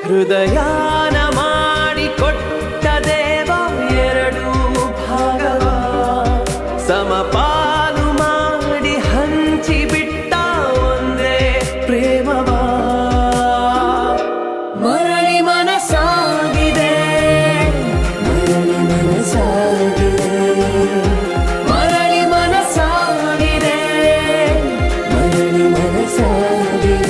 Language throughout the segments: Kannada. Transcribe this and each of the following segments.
ಹೃದಯಾನ ಮಾಡಿಕೊಟ್ಟ ದೇವ ಎರಡು ಭಾಗವ ಸಮಪಾಲು ಮಾಡಿ ಹಂಚಿಬಿಟ್ಟ ಒಂದೇ ಪ್ರೇಮವ ಮರಳಿ ಮನಸಾಗಿದೆ ಮರಳಿ ಮನಸಾಗಿದೆ ಮರಳಿ ಮನಸಾಗಿದೆ ಮರಳಿ ಮನಸಾಗಿದೆ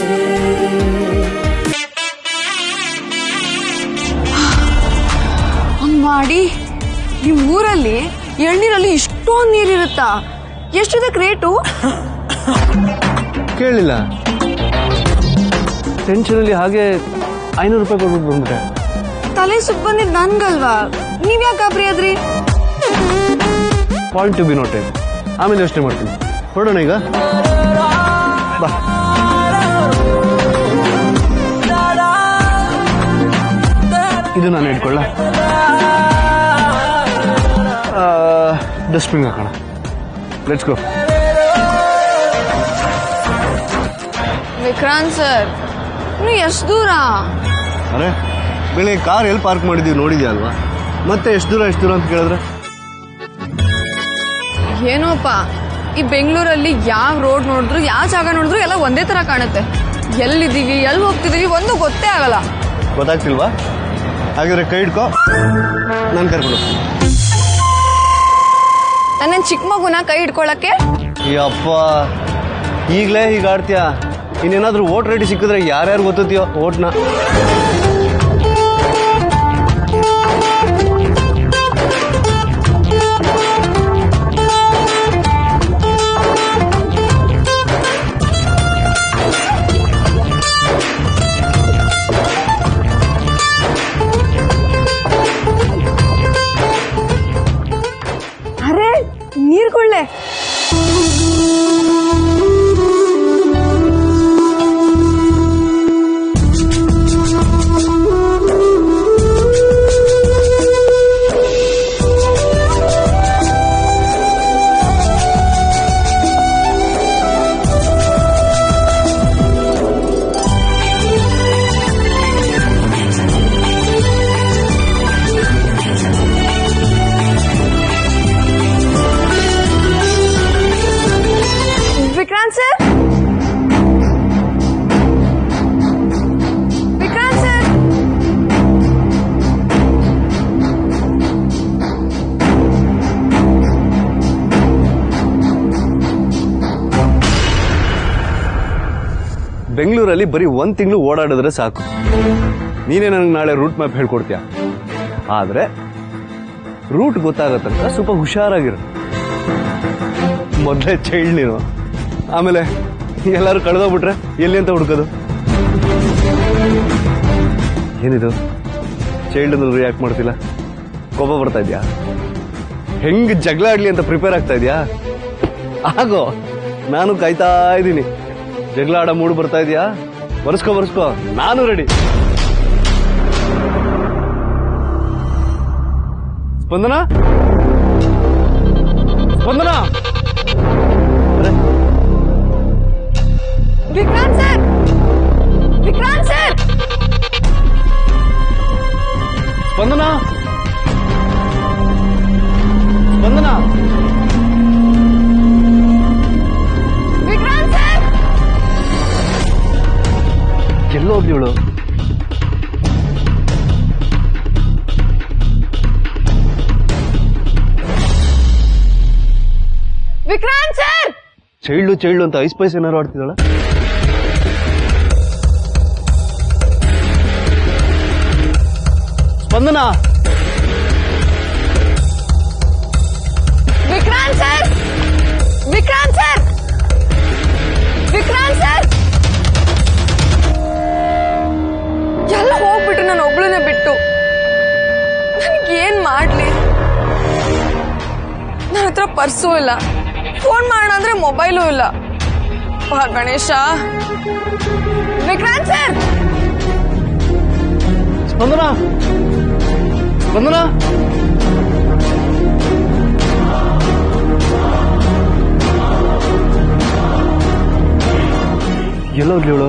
ಮಾಡಿ ನಿಮ್ ಊರಲ್ಲಿ ಎಳ್ನೀರಲ್ಲಿ ಇಷ್ಟೊಂದು ನೀರಿರುತ್ತಾ? ಎಷ್ಟಿದಕ್ಕೆ ರೇಟು? ಕೇಳಿಲ್ಲ. ಟೆನ್ಷನಲ್ಲಿ ಹಾಗೆ 500 ರೂಪಾಯಿ ಕೊಟ್ಬಿಟ್ಟು ಬಂದ್ಬಿಟ್ಟೆ. ತಲೆ ಸುತ್ತ ಬಂದಿದ್ ನನ್ಗಲ್ವಾ, ನೀವ್ ಯಾಕೆ ಗಾಬರಿ ಆದ್ರಿ? Point to be noted. ಆಮೇಲೆ ಯೋಚನೆ ಮಾಡ್ತೀನಿ. ಹೊರಡೋಣ ಈಗ. ಬಾ. ಇದು ನಾನು ಇಟ್ಕೊಳ್ಳ. ಡಸ್ಟ್ಬಿನ್ ಹಾಕೋಣ. Let's go. ವಿಕ್ರಾಂತ್ ಸರ್, ನೀವು ಎಷ್ಟು ದೂರ? ಅರೆ ಬೆಳಿಗ್ಗೆ ಕಾರ್ ಎಲ್ಲಿ ಪಾರ್ಕ್ ಮಾಡಿದೀವಿ ನೋಡಿದ್ಯಾ ಅಲ್ವಾ? ಮತ್ತೆ ಎಷ್ಟು ದೂರ ಅಂತ ಕೇಳಿದ್ರೆ ಏನೋಪ್ಪ, ಈ ಬೆಂಗಳೂರಲ್ಲಿ ಯಾವ ರೋಡ್ ನೋಡಿದ್ರು ಯಾವ ಜಾಗ ನೋಡಿದ್ರು ಎಲ್ಲ ಒಂದೇ ತರ ಕಾಣುತ್ತೆ. ಎಲ್ಲಿದ್ದೀವಿ ಎಲ್ಲಿ ಹೋಗ್ತಿದೀವಿ ಒಂದು ಗೊತ್ತೇ ಆಗಲ್ಲ. ಗೊತ್ತಾಗ್ತಿಲ್ವಾ? ಹಾಗಿದ್ರೆ ಕೈ ಇಟ್ಕೋ, ನಾನು ಕರ್ಕೊಂಡು. ನನ್ನೇನ್ ಚಿಕ್ಕ ಮಗುನ ಕೈ ಇಟ್ಕೊಳಕ್ಕೆ? ಅಪ್ಪ ಈಗಲೇ ಹೀಗೆ ಆಡ್ತೀಯ. ಇನ್ನೇನಾದ್ರೂ ಓಟ್ ರೆಡಿ ಸಿಕ್ಕಿದ್ರೆ ಯಾರ್ಯಾರು ಗೊತ್ತೋ ಓಟ್ನ. ಅರೆ ನೀರ್ಕೊಳ್ಳೆ. ವಿಕ್ರಾಂತ್ ಸರ್, ವಿಕ್ರಾಂತ್ ಸರ್, ಬೆಂಗಳೂರಲ್ಲಿ ಬರೀ 1 ತಿಂಗಳು ಓಡಾಡಿದ್ರೆ ಸಾಕು. ನೀನೇ ನನಗೆ ನಾಳೆ ರೂಟ್ ಮ್ಯಾಪ್ ಹೇಳ್ಕೊಡ್ತೀಯ. ಆದ್ರೆ ರೂಟ್ ಗೊತ್ತಾಗತ್ತಂತ ಸ್ವಲ್ಪ ಹುಷಾರಾಗಿರು. ಮೊದಲೇ ಚೈಲ್ಡ್ ನೀನು, ಆಮೇಲೆ ಎಲ್ಲರೂ ಕಳೆದೋಗ್ಬಿಟ್ರೆ ಎಲ್ಲಿ ಅಂತ ಹುಡುಕೋದು? ಏನಿದು ಚೈಲ್ಡ್ ಅಂದ್ರೆ ರಿಯಾಕ್ಟ್ ಮಾಡ್ತಿಲ್ಲ? ಕೋಪ ಬರ್ತಾ ಇದ್ಯಾ? ಹೆಂಗ್ ಜಗಳ ಆಡ್ಲಿ ಅಂತ ಪ್ರಿಪೇರ್ ಆಗ್ತಾ ಇದ್ಯಾ? ಆಗೋ, ನಾನು ಕಾಯ್ತಾ ಇದ್ದೀನಿ. ಜಗಳ ಆಡೋ ಮೂಡ್ ಬರ್ತಾ ಇದೆಯಾ? ಬರ್ಸ್ಕೋ, ನಾನು ready. Spandana, Vikrant sir, Vikrant sir, Spandana, Vikrant sir. ಎಲ್ಲೋದ್ಯವಳು? ವಿಕ್ರಾಂತ್ ಸರ್, ಚೈಲ್ಡು ಅಂತ ಐಸ್ ಪೈಸ್ ಏನಾರು ಆಡ್ತಿದ್ದಾಳ? Spandana, Vikrant sir, Vikrant sir, Vikrant sir, ಎಲ್ಲ ಹೋಗ್ಬಿಟ್ಟು ನಾನು ಒಬ್ಳನ್ನ ಬಿಟ್ಟು ನನಗೇನ್ ಮಾಡ್ಲಿ? ನನ್ನ ಹತ್ರ ಪರ್ಸು ಇಲ್ಲ, ಫೋನ್ ಮಾಡೋಣ ಅಂದ್ರೆ ಮೊಬೈಲು ಇಲ್ಲ. ಗಣೇಶ. ವಿಕ್ರಾಂತ್ ಸರ್, ಸ್ಪಂದನ, ಎಲ್ಲೋದ್ಲಿ ಇವಳು?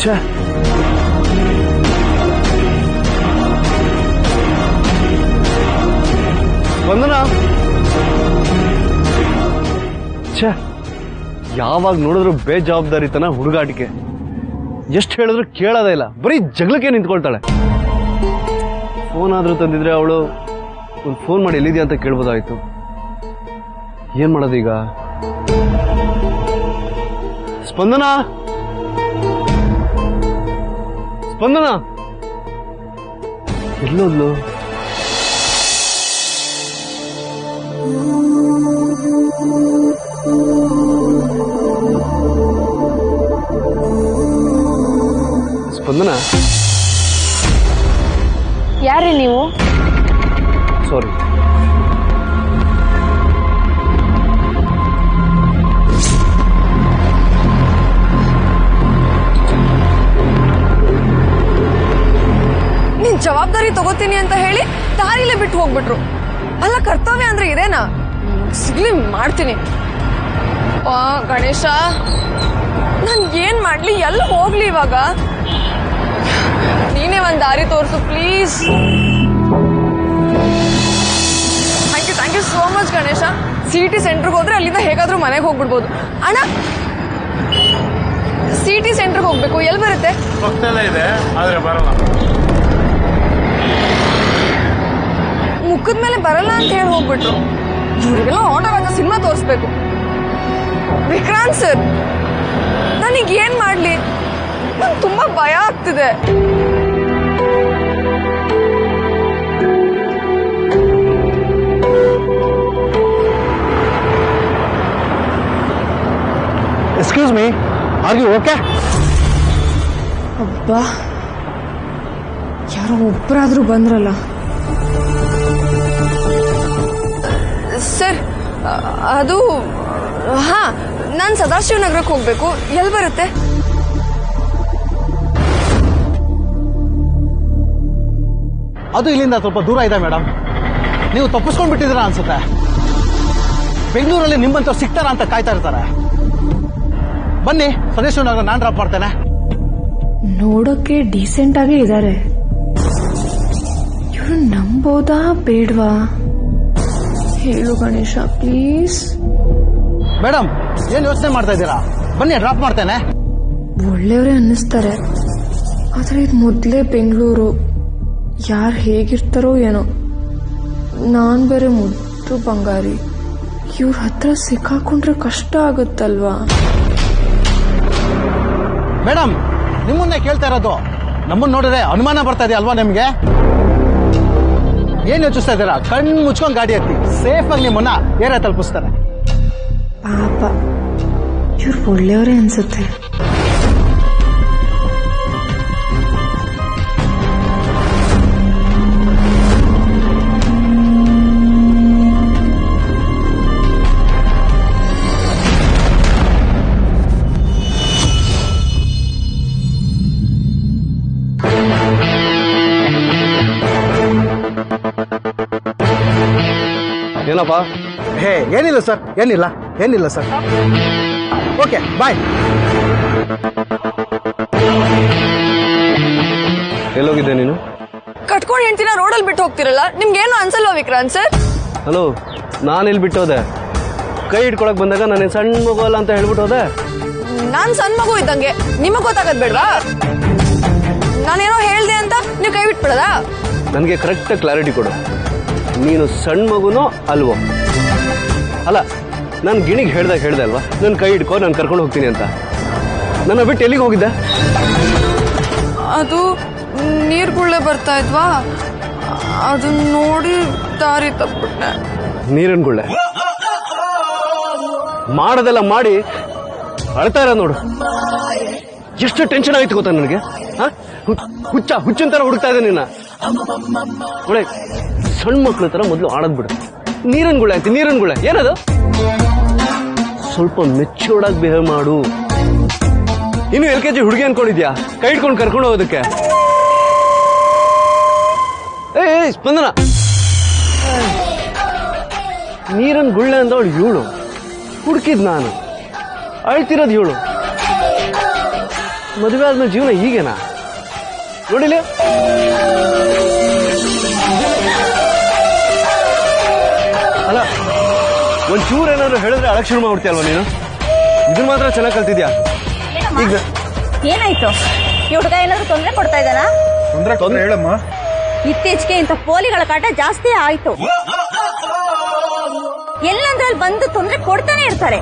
ಛೇ, ಸ್ಪಂದನ ಛೇ, ಯಾವಾಗ ನೋಡಿದ್ರು ಬೇಜವಾಬ್ದಾರಿತನ, ಹುಡುಗಾಟಿಕೆ. ಎಷ್ಟು ಹೇಳಿದ್ರು ಕೇಳೋದೇ ಇಲ್ಲ, ಬರೀ ಜಗಳಕ್ಕೆ ನಿಂತ್ಕೊಳ್ತಾಳೆ. ಫೋನ್ ಆದ್ರೂ ತಂದಿದ್ರೆ ಅವಳು ಒಂದು ಫೋನ್ ಮಾಡಿ ಎಲ್ಲಿದ್ಯಾ ಅಂತ ಕೇಳ್ಬೋದಾಯ್ತು. ಏನ್ ಮಾಡೋದೀಗ? ಸ್ಪಂದನ ಸ್ಪಂದನ ಎಲ್ಲೋದ್ಲು? ಸ್ಪಂದನ, ಯಾರೇ ನೀವು? ಸಾರಿ. ನೀನ್ ಜವಾಬ್ದಾರಿ ತಗೋತೀನಿ ಅಂತ ಹೇಳಿ ದಾರಿಲೇ ಬಿಟ್ಟು ಹೋಗ್ಬಿಟ್ರು. ಅಲ್ಲ, ಕರ್ತವ್ಯ ಅಂದ್ರೆ ಇದೇನಾ? ಸಿಗ್ಲಿ, ಮಾಡ್ತೀನಿ. ಗಣೇಶ, ನನ್ ಏನ್ ಮಾಡ್ಲಿ? ಎಲ್ಲ ಹೋಗ್ಲಿ ಇವಾಗ? ನೀನೇ ಒಂದ್ ದಾರಿ ತೋರಿಸು please. Thank you so much Ganesha. City ಸೆಂಟರ್ಗೆ ಹೋದ್ರೆ ಅಲ್ಲಿಂದ ಹೇಗಾದ್ರೂ ಮನೆಗೆ ಹೋಗ್ಬಿಡ್ಬೋದು. ಅಣ್ಣ, ಸಿಟಿ ಸೆಂಟರ್ಗೆ ಹೋಗ್ಬೇಕು, ಎಲ್ಲಿ ಬರುತ್ತೆ? ಪಕ್ಕದಲ್ಲೇ ಇದೆ, ಆದ್ರೆ ಬರಲ್ಲ. ಮುಖದ ಮೇಲೆ ಬರಲ್ಲ ಅಂತ ಹೇಳಿ ಹೋಗ್ಬಿಟ್ರು. ಇವ್ರಿಗೆಲ್ಲ ಆಟೋವಾಗ ಸಿನಿಮಾ ತೋರಿಸ್ಬೇಕು. ವಿಕ್ರಾಂತ್ ಸರ್, ನನಗೆ ಏನ್ ಮಾಡ್ಲಿ? ನಂಗೆ ತುಂಬಾ ಭಯ ಆಗ್ತಿದೆ. Excuse me, are you okay? ಅಬ್ಬಾ, ಯಾರೋ ಒಬ್ಬರಾದ್ರೂ ಬಂದ್ರಲ್ಲ. ಸರ್, ಅದು ಹಾ, ನಾನು ಸದಾಶಿವ ನಗರಕ್ಕೆ ಹೋಗ್ಬೇಕು. ಎಲ್ಲಿ ಬರುತ್ತೆ? ಅದು ಇಲ್ಲಿಂದ ಸ್ವಲ್ಪ ದೂರ ಇದೆ ಮೇಡಮ್. ನೀವು ತಪ್ಪಿಸ್ಕೊಂಡ್ ಬಿಟ್ಟಿದ್ದೀರಾ ಅನ್ಸುತ್ತೆ. ಬೆಂಗಳೂರಲ್ಲಿ ನಿಮ್ಮಂತವ್ರು ಸಿಗ್ತಾರ ಅಂತ ಕಾಯ್ತಾ ಇರ್ತಾರೆ. ಬನ್ನಿ, ಸದಾಶಿವ ನಗರ ನಾನು ಡ್ರಾಪ್ ಮಾಡ್ತೇನೆ. ನೋಡೋಕೆ ಡೀಸೆಂಟ್ ಆಗೇ ಇದ್ದಾರೆ. ಇವ್ರು ನಂಬೋದಾ ಬೇಡ್ವಾ? ಹೇಳು ಗಣೇಶ ಪ್ಲೀಸ್. ಮೇಡಮ್, ಏನ್ ಯೋಚನೆ ಮಾಡ್ತಾ ಇದ್ದೀರಾ? ಬನ್ನಿ, ಡ್ರಾಪ್ ಮಾಡ್ತೇನೆ. ಒಳ್ಳೆಯವರೇ ಅನ್ನಿಸ್ತಾರೆ, ಆದ್ರೆ ಇದು ಮೊದಲೇ ಬೆಂಗಳೂರು. ಯಾರು ಹೇಗಿರ್ತಾರೋ ಏನೋ. ನಾನ್ ಬೇರೆ ಮುದ್ದು ಬಂಗಾರಿ. ಇವ್ರ ಹತ್ರ ಸಿಕ್ಕಾಕೊಂಡ್ರೆ ಕಷ್ಟ ಆಗುತ್ತಲ್ವಾ? ಮೇಡಮ್, ನಿಮ್ಮನ್ನೇ ಕೇಳ್ತಾ ಇರೋದು. ನಮ್ಮನ್ನ ನೋಡಿದ್ರೆ ಅನುಮಾನ ಬರ್ತಾ ಇದೆ ಅಲ್ವಾ ನಿಮ್ಗೆ? ಏನ್ ಯೋಚಿಸ್ತಾ ಇದ್ದೀರಾ? ಕಣ್ಣು ಮುಚ್ಕೊಂಡ್ ಗಾಡಿ ಹತ್ತಿ, ಸೇಫ್ ಆಗಿ ನಿಮ್ಮನ್ನ ಏರಿಯಾ ತಲುಪಿಸ್ತಾರೆ. ಪಾಪ, ಇವ್ರು ಒಳ್ಳೆಯವರೇ ಅನ್ಸುತ್ತೆ. ಏನಪ್ಪ? ಹೇ, ಏನಿಲ್ಲ ಸರ್, ಏನಿಲ್ಲ ಸರ್. ಓಕೆ, ಬಾಯ್. ಎಲ್ಲೋಗಿದ್ದೆ ನೀನು? ಕಟ್ಕೊಂಡು ಹೆಂಡ್ತಿನ ರೋಡಲ್ಲಿ ಬಿಟ್ಟು ಹೋಗ್ತಿರಲ್ಲ, ನಿಮ್ಗೇನು ಅನ್ಸಲ್ವಾ ವಿಕ್ರಾಂತ್ ಸರ್? ಹಲೋ, ನಾನೆಲ್ಲಿ ಬಿಟ್ಟೋದೆ? ಕೈ ಹಿಡ್ಕೊಳಕ್ ಬಂದಾಗ ನಾನು ಸಣ್ಣ ಮಗು ಅಲ್ಲ ಅಂತ ಹೇಳ್ಬಿಟ್ಟು ಹೋದೆ. ನಾನ್ ಸಣ್ಣ ಮಗು ಇದ್ದಂಗೆ, ನಿಮಗ್ ಗೊತ್ತಾಗದ್ ಬೇಡ್ವಾ? ನಾನೇನೋ ಹೇಳ್ದೆ ಅಂತ ನೀವು ಕೈ ಬಿಟ್ಬಿಡದ? ನನಗೆ ಕರೆಕ್ಟ್ ಕ್ಲಾರಿಟಿ ಕೊಡು. ನೀನು ಸಣ್ಣ ಮಗುನೋ ಅಲ್ವೋ? ಅಲ್ಲ, ನಾನು ಗಿಣಿಗೆ ಹೇಳ್ದೆ ಅಲ್ವಾ, ನನ್ನ ಕೈ ಹಿಡ್ಕೊ, ನಾನು ಕರ್ಕೊಂಡು ಹೋಗ್ತೀನಿ ಅಂತ. ನನ್ನ ಬಿಟ್ಟು ಎಲ್ಲಿಗೆ ಹೋಗಿದ್ದೆ? ಅದು ನೀರ್ಗುಳ್ಳೆ ಬರ್ತಾ ಇದ್ವಾ, ಅದನ್ನ ನೋಡಿ ದಾರಿ ತಪ್ಪಿಬಿಟ್ಟೆ. ನೀರಿನ ಗುಳ್ಳೆ ಮಾಡೋದೆಲ್ಲ ಮಾಡಿ ಅಳ್ತಾ ಇರೋ ನೋಡು. ಎಷ್ಟು ಟೆನ್ಷನ್ ಆಯ್ತು ಗೊತ್ತಾ ನನಗೆ? ಹುಚ್ಚಿನ ತರ ಹುಡುಕ್ತಾ ಇದೆ ನಿನ್ನ. ಒಳ್ಳೆ ಸಣ್ಣ ಮಕ್ಳ ತರ ಮೊದಲು ಆಡದ್ ಬಿಡು. ನೀರಿನ ಗುಳ್ಳೆ ಅಂತ, ನೀರಿನ ಗುಳ್ಳೆ ಏನದು? ಸ್ವಲ್ಪ ಮೆಚ್ಯೂರ್ಡ್ ಆಗಿ ಬಿಹೇವ್ ಮಾಡು. ಇನ್ನು LKG ಹುಡುಗಿ ಅನ್ಕೊಂಡಿದ್ಯಾ ಕೈ ಹಿಡ್ಕೊಂಡು ಕರ್ಕೊಂಡು ಹೋಗೋದಕ್ಕೆ? ಏ ಸ್ಪಂದನ, ನೀರನ್ ಗುಳ್ಳೆ ಅಂದವಳು ಇವಳು, ಹುಡುಕಿದ್ ನಾನು, ಅಳ್ತಿರೋದು ಇವಳು. ಮದುವೆ ಆದ್ಮೇಲೆ ಜೀವನ ಹೀಗೇನಾ? ನೋಡಿಲಿ, ಒಂಚೂರು ಏನಾದ್ರು ಹೇಳಿದ್ರೆ ಅಳಕ್ ಶುರು ಮಾಡ್ಬಿಡ್ತೀಯಲ್ವ ನೀನು ಇದನ್ನ ಮಾತ್ರ ಚೆನ್ನಾಗಿ ಕಲ್ತಿದ್ಯಾ ಈಗ ಏನಾಯ್ತು ಈ ಹುಡುಗ ಏನಾದ್ರು ತೊಂದರೆ ಕೊಡ್ತಾ ಇದ್ದಾನ? ತೊಂದ್ರೆ ಹೇಳಮ್ಮ. ಇತ್ತೀಚೆಗೆ ಇಂಥ ಪೋಲಿಗಳ ಕಾಟ ಜಾಸ್ತಿ ಆಯ್ತು. ಎಲ್ಲಂದ್ರಲ್ಲಿ ಬಂದು ತೊಂದರೆ ಕೊಡ್ತಾನೆ ಇರ್ತಾರೆ.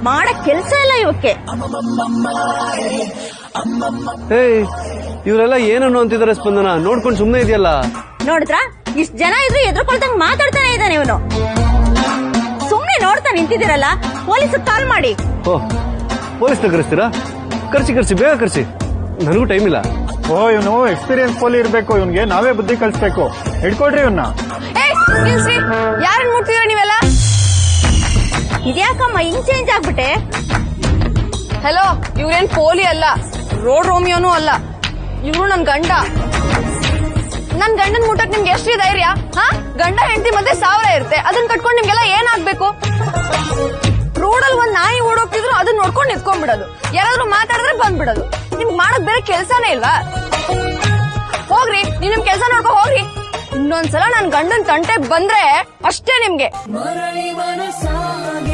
ಮಾಡಕ್ ಕೆಲ್ಸ ಇಲ್ಲ ಇವಕ್ಕೆ. ಏಯ್ ಇವರೆಲ್ಲ ಏನನ್ನು ಅಂತಿದ್ದಾರೆ ಸ್ಪಂದನ ನೋಡ್ಕೊಂಡು ಸುಮ್ಮನೆ ಇದೆಯಲ್ಲ. ನೋಡಿದ್ರ ಇಷ್ಟ ಜನ ಇದ್ರು ಎದ್ರುಕೊಳ್ತಂಗ್ ಮಾತಾಡ್ತಾನೆ ಇದ್ದಾನೆ ಇವನು. ಸುಮ್ನೆ ನೋಡ್ತಾ ನಿಂತಿದ್ದೀರಲ್ಲ, ಪೊಲೀಸ್ ಕಾಲ್ ಮಾಡಿ. ಓ ಪೊಲೀಸ್ನ ಕರೆಸ್ತೀರಾ? ಕರ್ಸಿ ಬೇಗ ಕರ್ಸಿ, ನನಗೂ ಟೈಮ್ ಇಲ್ಲ. ಓ ಇವನು ಎಕ್ಸ್ಪೀರಿಯನ್ಸ್ ಪೋಲಿ ಇರ್ಬೇಕು, ಇವನ್ಗೆ ನಾವೇ ಬುದ್ಧಿ ಕಲಿಸ್ಬೇಕು. ಹಿಡ್ಕೊಡ್ರಿ ಇವನ್ನ. ಯಾರನ್ನ ಮುಟ್ತಿದ್ರ ನೀವೆಲ್ಲ? ಇದ್ಯಾಕಮ್ಮ ಹಿಂಗ್ ಚೇಂಜ್ ಆಗ್ಬಿಟ್ಟೆ? ಹಲೋ, ಇವ್ರೇನ್ ಪೋಲಿ ಅಲ್ಲ, ರೋಡ್ ರೋಮಿಯೋನು ಅಲ್ಲ, ಇವ್ರು ನನ್ ಗಂಡ. ನನ್ ಗಂಡನ್ ಮುಟ್ಟಕ್ ನಿಮ್ಗೆ ಎಷ್ಟು ಧೈರ್ಯ? ಹಾ, ಗಂಡ ಹೆಂಡತಿ ಮತ್ತೆ 1000 ಇರುತ್ತೆ, ಅದನ್ನ ಕಟ್ಕೊಂಡು ನಿಮ್ಗೆಲ್ಲ ಏನಾಗ್ಬೇಕು? ರೋಡಲ್ಲಿ ಒಂದ್ ನಾಯಿ ಓಡೋಗ್ತಿದ್ರು ಅದನ್ನ ನೋಡ್ಕೊಂಡು ನಿಂತ್ಕೊಂಡ್ಬಿಡೋದು, ಯಾರಾದ್ರೂ ಮಾತಾಡಿದ್ರೆ ಬಂದ್ಬಿಡೋದು. ನಿಮ್ಗೆ ಮಾಡಕ್ ಬೇರೆ ಕೆಲ್ಸಾನೇ ಇಲ್ವಾ? ಹೋಗ್ರಿ, ನೀವ್ ನಿಮ್ ಕೆಲ್ಸ ನೋಡ್ಕೊ ಹೋಗ್ರಿ. ಇನ್ನೊಂದ್ಸಲ ನನ್ ಗಂಡನ್ ತಂಟೆ ಬಂದ್ರೆ ಅಷ್ಟೇ ನಿಮ್ಗೆ. ಮರಳಿ ಮನಸಾಗಿದೆ